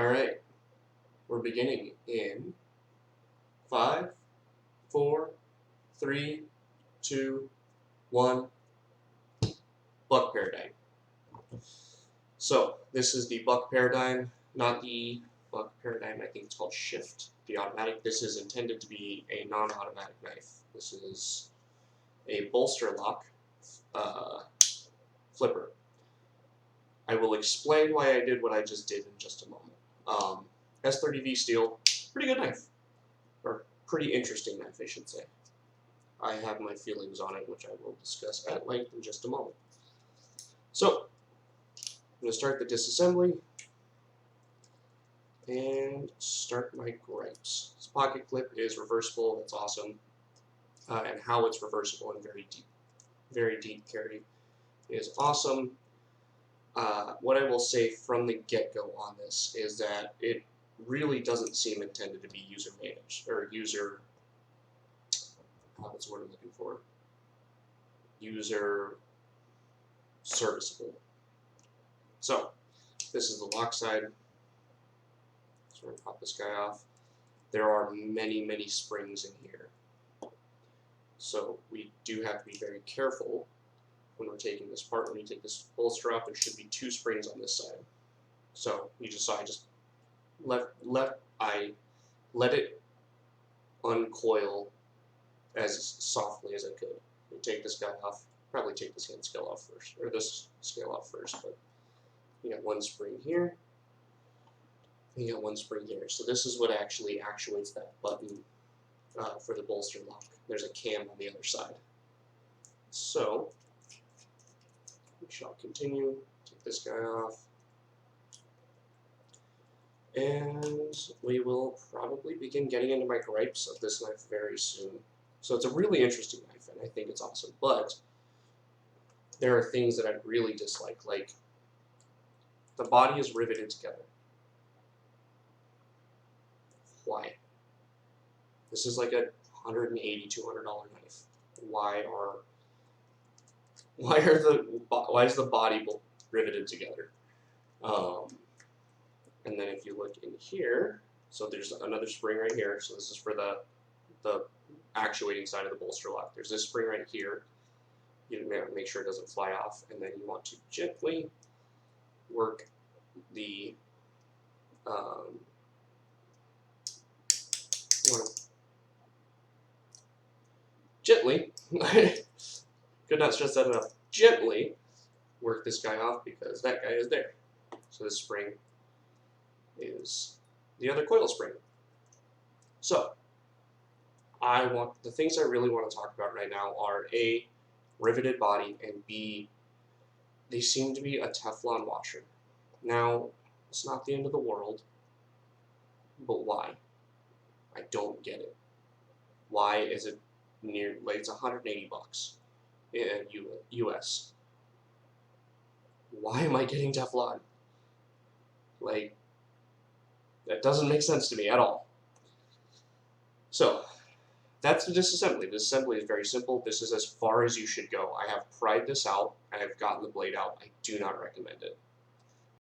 Alright, we're beginning in 5, 4, 3, 2, 1, buck paradigm. So, this is the buck paradigm, not the buck paradigm, I think it's called shift, the automatic. This is intended to be a non-automatic knife. This is a bolster lock flipper. I will explain why I did what I just did in just a moment. S30V steel, pretty good knife, or pretty interesting knife, I should say. I have my feelings on it, which I will discuss at length in just a moment. So, I'm going to start the disassembly and start my gripes. This pocket clip is reversible, that's awesome, and how it's reversible and very deep carry is awesome. What I will say from the get-go on this is that it really doesn't seem intended to be user managed, or user, that's the word I'm looking for, user serviceable. So, this is the lock side. So we're going to pop this guy off. There are many springs in here. So we do have to be very careful when we're taking this apart. When you take this bolster off, there should be 2 springs on this side. So you just saw I just let it uncoil as softly as I could. We take this guy off. Probably take this hand scale off first, or this scale off first. But you got 1 spring here. You got 1 spring here. So this is what actually actuates that button for the bolster lock. There's a cam on the other side. So we shall continue. Take this guy off. And we will probably begin getting into my gripes of this knife very soon. So it's a really interesting knife, and I think it's awesome. But there are things that I really dislike, like the body is riveted together. Why? This is like a $180, $200 knife. Why is the body riveted together? And then if you look in here, so there's another spring right here. So this is for the actuating side of the bolster lock. There's this spring right here. You make sure it doesn't fly off, and then you want to gently work the gently, could not stress that enough, gently work this guy off because that guy is there. So this spring is the other coil spring. So the things I really want to talk about right now are A, riveted body, and B, they seem to be a Teflon washer. Now, it's not the end of the world, but why? I don't get it. Why is it like it's 180 bucks in US? Why am I getting Teflon? Like, that doesn't make sense to me at all. So, that's the disassembly. The disassembly is very simple. This is as far as you should go. I have pried this out. I have gotten the blade out. I do not recommend it.